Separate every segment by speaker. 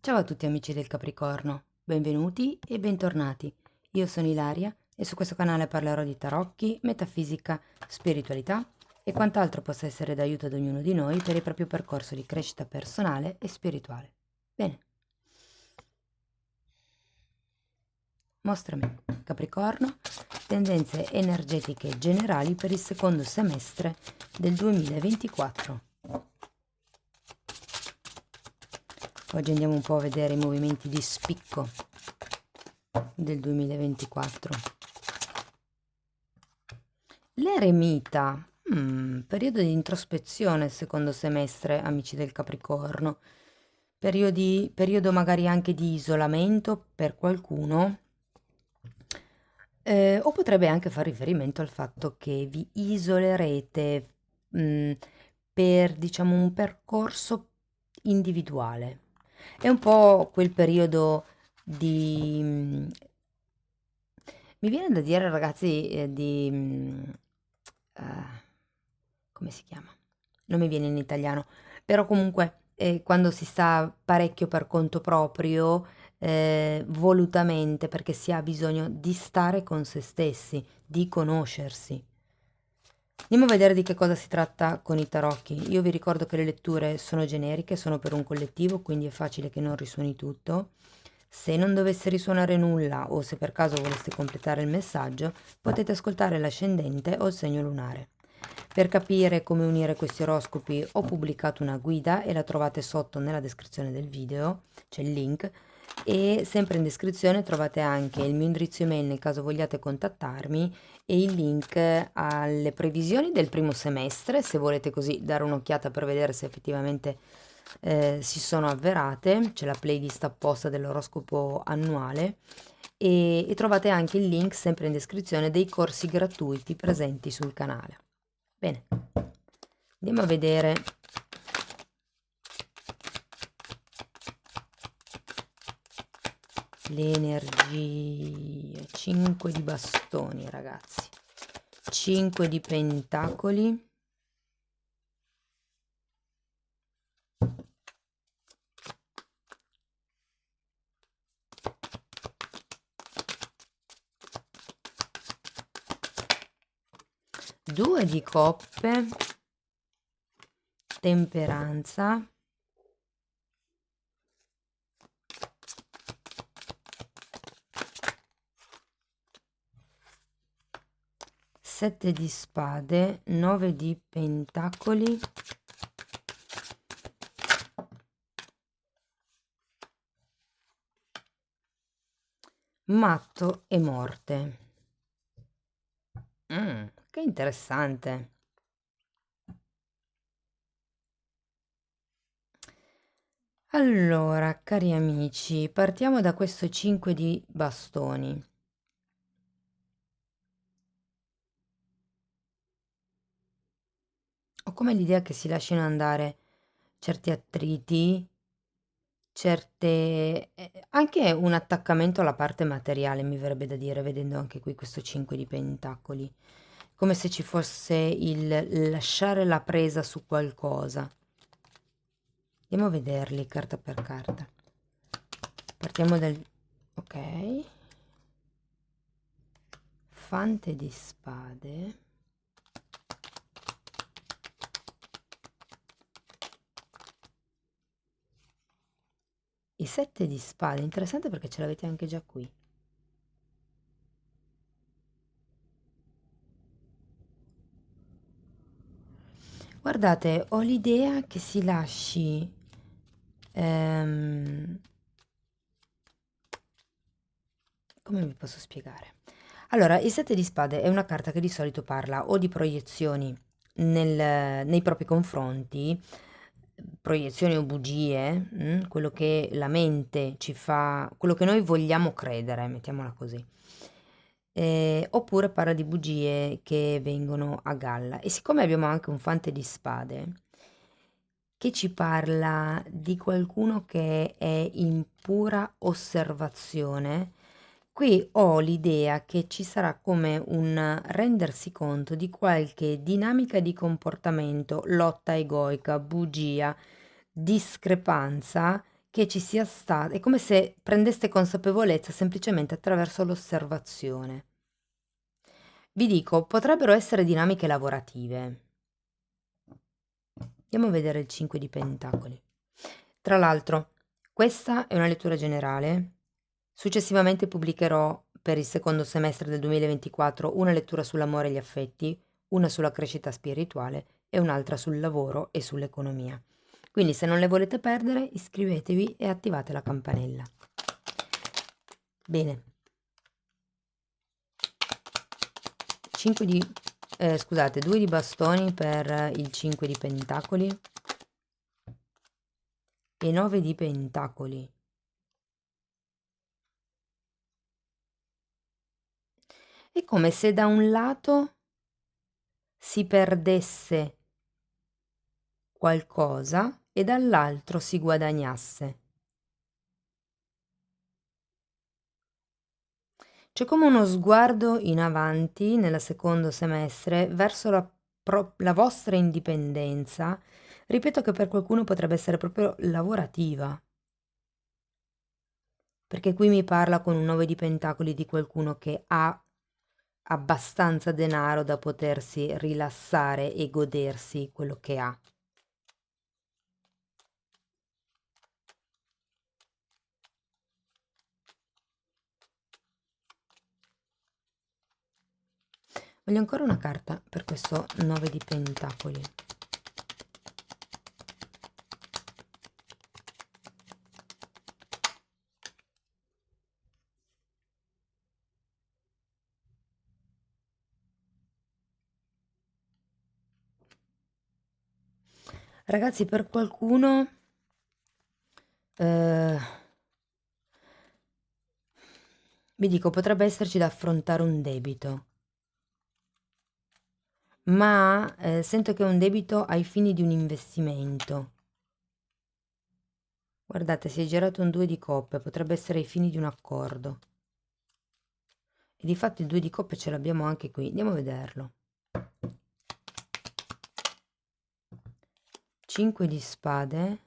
Speaker 1: Ciao a tutti amici del Capricorno, benvenuti e bentornati. Io sono Ilaria e su questo canale parlerò di tarocchi, metafisica, spiritualità e quant'altro possa essere d'aiuto ad ognuno di noi per il proprio percorso di crescita personale e spirituale. Bene, mostrami, Capricorno, tendenze energetiche generali per il secondo semestre del 2024. Oggi andiamo un po' a vedere i movimenti di spicco del 2024. L'eremita, periodo di introspezione secondo semestre, amici del Capricorno, periodo magari anche di isolamento per qualcuno, o potrebbe anche far riferimento al fatto che vi isolerete per, diciamo, un percorso individuale. È un po' quel periodo di... mi viene da dire, ragazzi, eh, come si chiama? Non mi viene in italiano, però comunque quando si sta parecchio per conto proprio, volutamente, perché si ha bisogno di stare con se stessi, di conoscersi. Andiamo a vedere di che cosa si tratta con i tarocchi. Io vi ricordo che le letture sono generiche, sono per un collettivo, quindi è facile che non risuoni tutto. Se non dovesse risuonare nulla o se per caso voleste completare il messaggio, potete ascoltare l'ascendente o il segno lunare. Per capire come unire questi oroscopi ho pubblicato una guida e la trovate sotto nella descrizione del video, c'è il link, e sempre in descrizione trovate anche il mio indirizzo email nel caso vogliate contattarmi e il link alle previsioni del primo semestre, se volete così dare un'occhiata per vedere se effettivamente si sono avverate. C'è la playlist apposta dell'oroscopo annuale e trovate anche il link sempre in descrizione dei corsi gratuiti presenti sul canale. Bene, andiamo a vedere le energie. 5 di bastoni, ragazzi. 5 di pentacoli. Due di coppe, temperanza, sette di spade, 9 di pentacoli, matto e morte. Che interessante. Allora, cari amici, partiamo da questo 5 di bastoni. Ho come l'idea che si lasciano andare certi attriti, anche un attaccamento alla parte materiale, mi verrebbe da dire, vedendo anche qui questo 5 di pentacoli, come se ci fosse il lasciare la presa su qualcosa. Andiamo a vederli carta per carta. Partiamo dal... ok. Fante di spade. I 7 di spade, interessante perché ce l'avete anche già qui. Guardate, ho l'idea che si lasci come vi posso spiegare? Allora, il 7 di spade è una carta che di solito parla o di proiezioni nei propri confronti, proiezioni o bugie, quello che la mente ci fa, quello che noi vogliamo credere, mettiamola così. Oppure parla di bugie che vengono a galla. E siccome abbiamo anche un fante di spade che ci parla di qualcuno che è in pura osservazione, qui ho l'idea che ci sarà come un rendersi conto di qualche dinamica di comportamento, lotta egoica, bugia, discrepanza che ci sia stato, è come se prendeste consapevolezza semplicemente attraverso l'osservazione. Vi dico, potrebbero essere dinamiche lavorative. Andiamo a vedere il 5 di Pentacoli. Tra l'altro, questa è una lettura generale. Successivamente pubblicherò per il secondo semestre del 2024 una lettura sull'amore e gli affetti, una sulla crescita spirituale e un'altra sul lavoro e sull'economia. Quindi se non le volete perdere, iscrivetevi e attivate la campanella. Bene. 2 di bastoni per il 5 di Pentacoli e 9 di Pentacoli. È come se da un lato si perdesse qualcosa e dall'altro si guadagnasse. C'è come uno sguardo in avanti nel secondo semestre verso la vostra indipendenza. Ripeto che per qualcuno potrebbe essere proprio lavorativa, perché qui mi parla con un 9 di Pentacoli di qualcuno che ha abbastanza denaro da potersi rilassare e godersi quello che ha. Voglio ancora una carta per questo 9 di Pentacoli. Ragazzi, per qualcuno vi dico, potrebbe esserci da affrontare un debito, ma sento che è un debito ai fini di un investimento. Guardate, si è girato un 2 di coppe, potrebbe essere ai fini di un accordo. E difatti il 2 di coppe ce l'abbiamo anche qui, andiamo a vederlo. 5 di spade.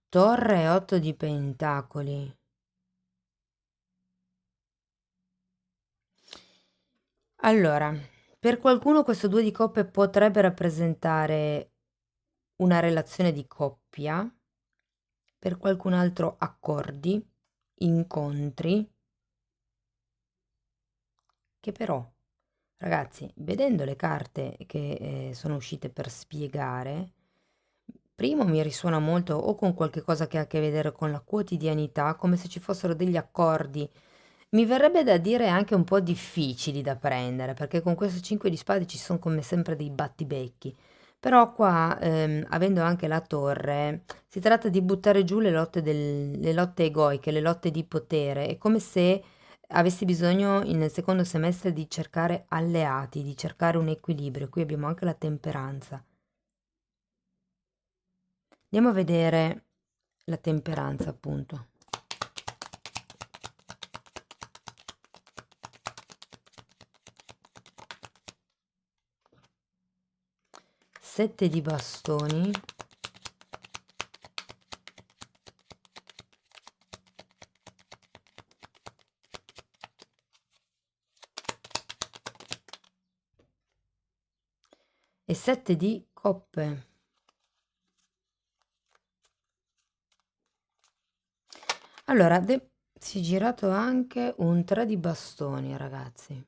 Speaker 1: Torre e 8 di Pentacoli. Allora, per qualcuno questo 2 di coppe potrebbe rappresentare una relazione di coppia, per qualcun altro accordi, incontri, che però, ragazzi, vedendo le carte che sono uscite per spiegare, primo mi risuona molto o con qualche cosa che ha a che vedere con la quotidianità, come se ci fossero degli accordi. Mi verrebbe da dire anche un po' difficili da prendere, perché con questo 5 di spade ci sono come sempre dei battibecchi. Però qua, avendo anche la torre, si tratta di buttare giù le lotte egoiche, le lotte di potere. È come se avessi bisogno nel secondo semestre di cercare alleati, di cercare un equilibrio. Qui abbiamo anche la temperanza. Andiamo a vedere la temperanza, appunto. Sette di bastoni. E 7 di coppe. Allora, si è girato anche un 3 di bastoni, ragazzi.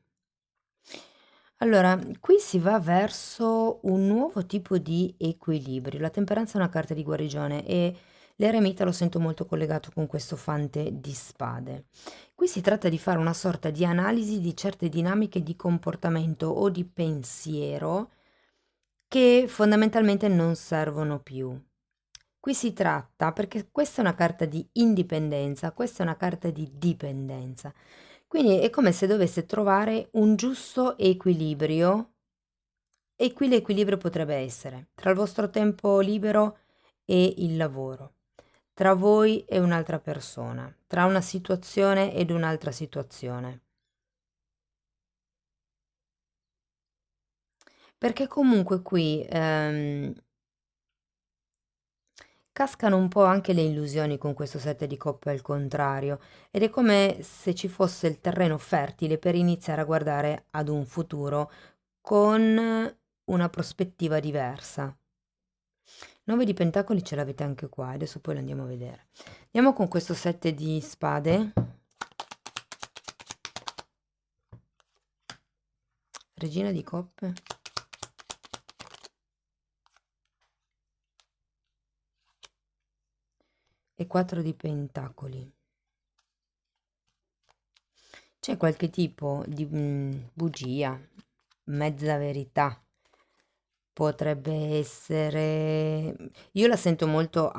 Speaker 1: Allora, qui si va verso un nuovo tipo di equilibrio. La temperanza è una carta di guarigione e l'eremita lo sento molto collegato con questo fante di spade. Qui si tratta di fare una sorta di analisi di certe dinamiche di comportamento o di pensiero che fondamentalmente non servono più. Qui si tratta, perché questa è una carta di indipendenza, questa è una carta di dipendenza. Quindi è come se dovesse trovare un giusto equilibrio, e qui l'equilibrio potrebbe essere tra il vostro tempo libero e il lavoro, tra voi e un'altra persona, tra una situazione ed un'altra situazione. perché comunque qui cascano un po' anche le illusioni con questo 7 di coppe al contrario, ed è come se ci fosse il terreno fertile per iniziare a guardare ad un futuro con una prospettiva diversa. 9 di pentacoli ce l'avete anche qua, adesso poi lo andiamo a vedere. Andiamo con questo 7 di spade, regina di coppe, e 4 di pentacoli. C'è qualche tipo di bugia, mezza verità. Potrebbe essere... Io la sento molto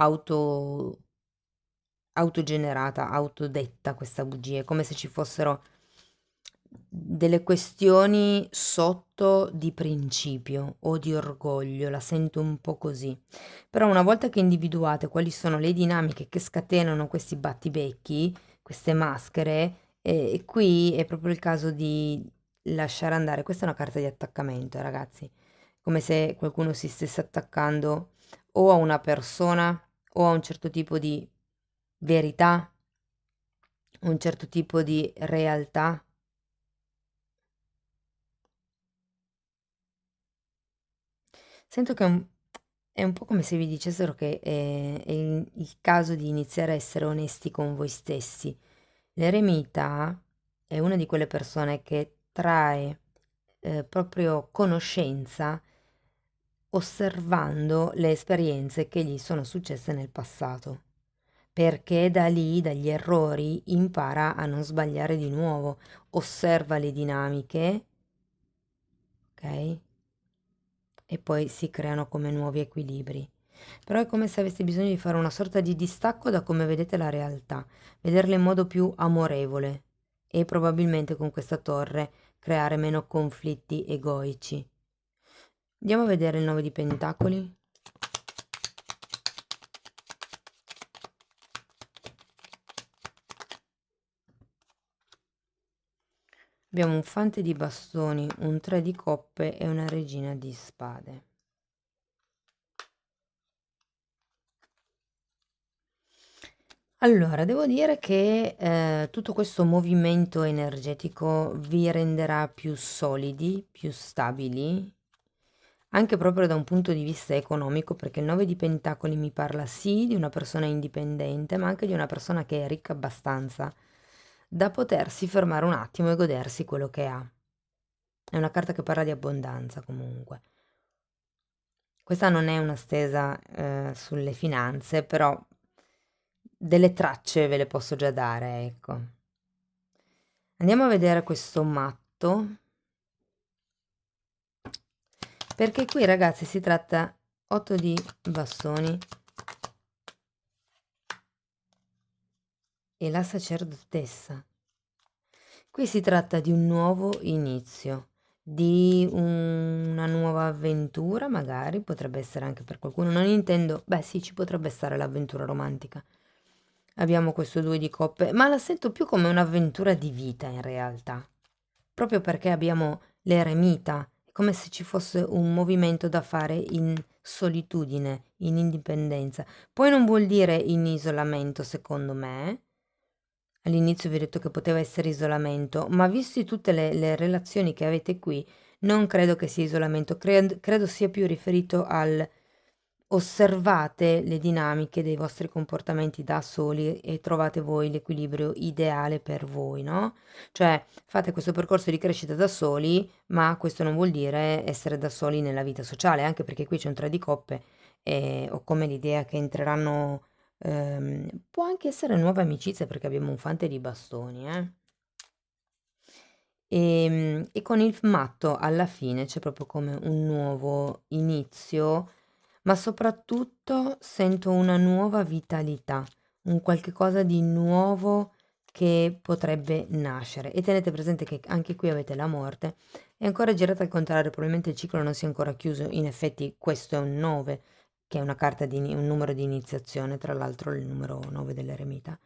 Speaker 1: autogenerata, autodetta questa bugia, è come se ci fossero delle questioni sotto di principio o di orgoglio, la sento un po' così. Però una volta che individuate quali sono le dinamiche che scatenano questi battibecchi, queste maschere, qui è proprio il caso di lasciare andare. Questa è una carta di attaccamento, ragazzi, come se qualcuno si stesse attaccando o a una persona o a un certo tipo di verità, un certo tipo di realtà. Sento che è un po' come se vi dicessero che è il caso di iniziare a essere onesti con voi stessi. L'eremita è una di quelle persone che trae proprio conoscenza osservando le esperienze che gli sono successe nel passato, perché da lì, dagli errori, impara a non sbagliare di nuovo, osserva le dinamiche, ok? E poi si creano come nuovi equilibri. Però è come se aveste bisogno di fare una sorta di distacco da come vedete la realtà, vederla in modo più amorevole e probabilmente con questa torre creare meno conflitti egoici. Andiamo a vedere il 9 di pentacoli. Abbiamo un fante di bastoni, un 3 di coppe e una regina di spade. Allora, devo dire che tutto questo movimento energetico vi renderà più solidi, più stabili, anche proprio da un punto di vista economico, perché il 9 di pentacoli mi parla sì di una persona indipendente, ma anche di una persona che è ricca abbastanza da potersi fermare un attimo e godersi quello che ha. È una carta che parla di abbondanza comunque. Questa non è una stesa sulle finanze, però delle tracce ve le posso già dare, ecco. Andiamo a vedere questo matto, perché qui ragazzi si tratta 8 di bastoni e la sacerdotessa. Qui si tratta di un nuovo inizio, di una nuova avventura, magari potrebbe essere anche per qualcuno, non intendo, beh sì, ci potrebbe stare l'avventura romantica. Abbiamo questo 2 di coppe, ma la sento più come un'avventura di vita in realtà, proprio perché abbiamo l'eremita, è come se ci fosse un movimento da fare in solitudine, in indipendenza. Poi non vuol dire in isolamento, secondo me. All'inizio vi ho detto che poteva essere isolamento, ma visti tutte le relazioni che avete qui, non credo che sia isolamento, credo sia più riferito al osservate le dinamiche dei vostri comportamenti da soli e trovate voi l'equilibrio ideale per voi, no? Cioè fate questo percorso di crescita da soli, ma questo non vuol dire essere da soli nella vita sociale, anche perché qui c'è un 3 di coppe e ho come l'idea che entreranno, può anche essere nuove amicizie perché abbiamo un fante di bastoni, eh? E con il matto alla fine c'è proprio come un nuovo inizio, ma soprattutto sento una nuova vitalità, un qualche cosa di nuovo che potrebbe nascere. E tenete presente che anche qui avete la morte. È ancora girata al contrario, probabilmente il ciclo non si è ancora chiuso. In effetti questo è un 9, che è una carta di un numero di iniziazione, tra l'altro il numero 9 dell'eremita.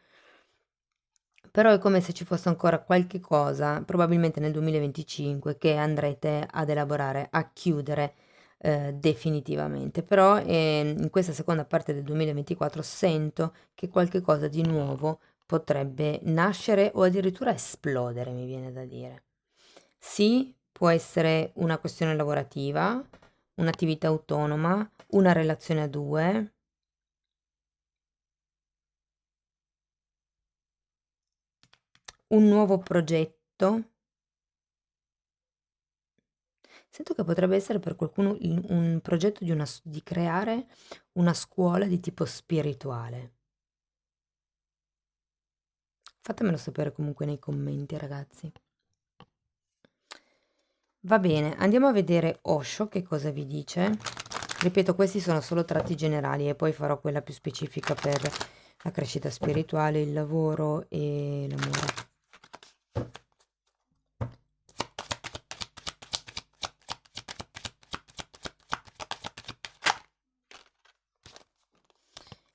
Speaker 1: Però è come se ci fosse ancora qualche cosa, probabilmente nel 2025, che andrete ad elaborare, a chiudere definitivamente. Però in questa seconda parte del 2024 sento che qualche cosa di nuovo potrebbe nascere o addirittura esplodere, mi viene da dire. Sì, può essere una questione lavorativa, un'attività autonoma, una relazione a due, un nuovo progetto. Sento che potrebbe essere per qualcuno un progetto di creare una scuola di tipo spirituale. Fatemelo sapere comunque nei commenti, ragazzi. Va bene, andiamo a vedere Osho che cosa vi dice. Ripeto, questi sono solo tratti generali e poi farò quella più specifica per la crescita spirituale, il lavoro e l'amore.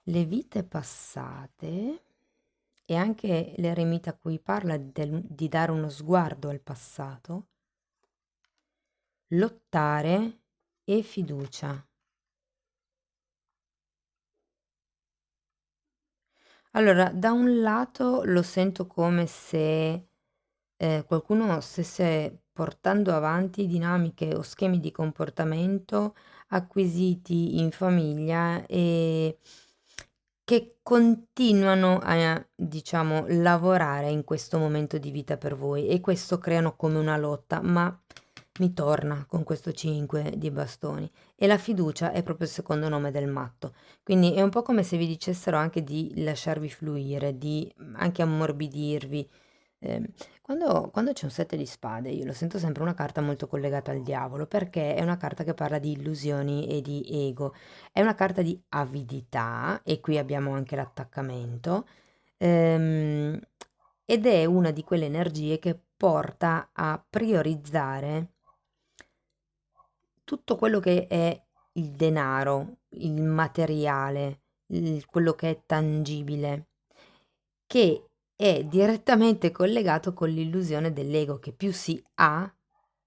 Speaker 1: Le vite passate e anche l'eremita a cui parla di dare uno sguardo al passato, lottare e fiducia. Allora, da un lato lo sento come se qualcuno stesse portando avanti dinamiche o schemi di comportamento acquisiti in famiglia e che continuano a, diciamo, lavorare in questo momento di vita per voi e questo creano come una lotta, ma mi torna con questo 5 di bastoni e la fiducia è proprio il secondo nome del matto. Quindi è un po' come se vi dicessero anche di lasciarvi fluire, di anche ammorbidirvi. Ehm, quando c'è un 7 di spade, io lo sento sempre una carta molto collegata al diavolo, perché è una carta che parla di illusioni e di ego. È una carta di avidità, e qui abbiamo anche l'attaccamento, ehm, ed è una di quelle energie che porta a priorizzare tutto quello che è il denaro, il materiale, quello che è tangibile, che è direttamente collegato con l'illusione dell'ego, che più si ha,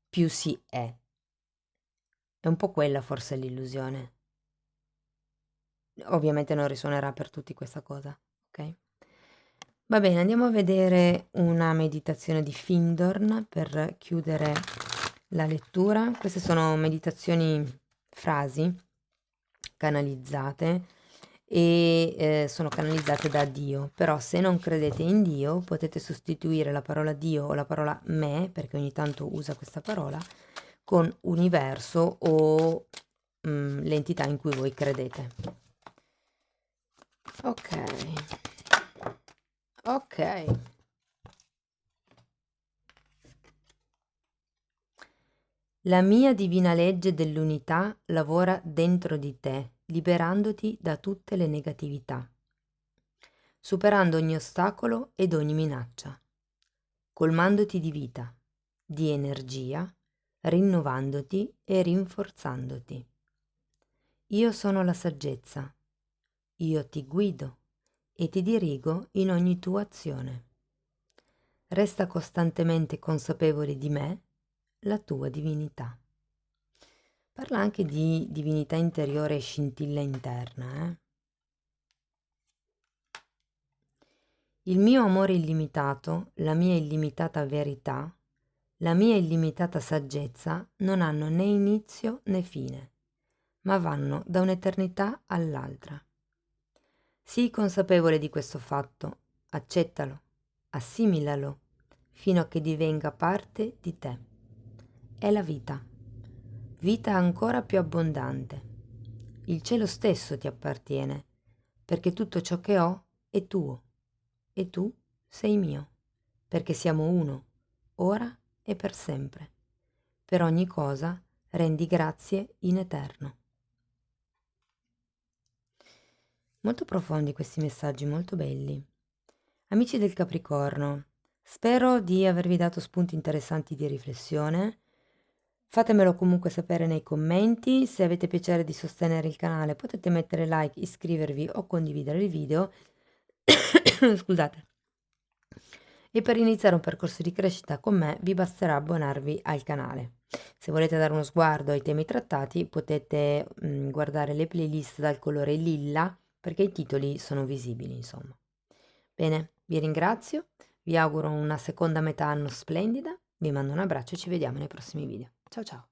Speaker 1: più si è. È un po' quella forse l'illusione. Ovviamente non risuonerà per tutti questa cosa, ok? Va bene, andiamo a vedere una meditazione di Findorn per chiudere la lettura. Queste sono meditazioni, frasi canalizzate e sono canalizzate da Dio, però se non credete in Dio potete sostituire la parola Dio o la parola me, perché ogni tanto usa questa parola, con universo o l'entità in cui voi credete. Ok, ok. La mia divina legge dell'unità lavora dentro di te, liberandoti da tutte le negatività, superando ogni ostacolo ed ogni minaccia, colmandoti di vita, di energia, rinnovandoti e rinforzandoti. Io sono la saggezza, io ti guido e ti dirigo in ogni tua azione. Resta costantemente consapevole di me, la tua divinità. Parla anche di divinità interiore e scintilla interna. Il mio amore illimitato, la mia illimitata verità, la mia illimitata saggezza non hanno né inizio né fine, ma vanno da un'eternità all'altra. Sii consapevole di questo fatto, accettalo, assimilalo, fino a che divenga parte di te. È la vita, vita ancora più abbondante. Il cielo stesso ti appartiene, perché tutto ciò che ho è tuo, e tu sei mio, perché siamo uno, ora e per sempre. Per ogni cosa rendi grazie in eterno. Molto profondi questi messaggi, molto belli. Amici del Capricorno, spero di avervi dato spunti interessanti di riflessione. Fatemelo comunque sapere nei commenti. Se avete piacere di sostenere il canale potete mettere like, iscrivervi o condividere il video. Scusate. e per iniziare un percorso di crescita con me vi basterà abbonarvi al canale. Se volete dare uno sguardo ai temi trattati potete guardare le playlist dal colore lilla perché i titoli sono visibili, insomma. Bene, vi ringrazio, vi auguro una seconda metà anno splendida, vi mando un abbraccio e ci vediamo nei prossimi video. Ciao ciao!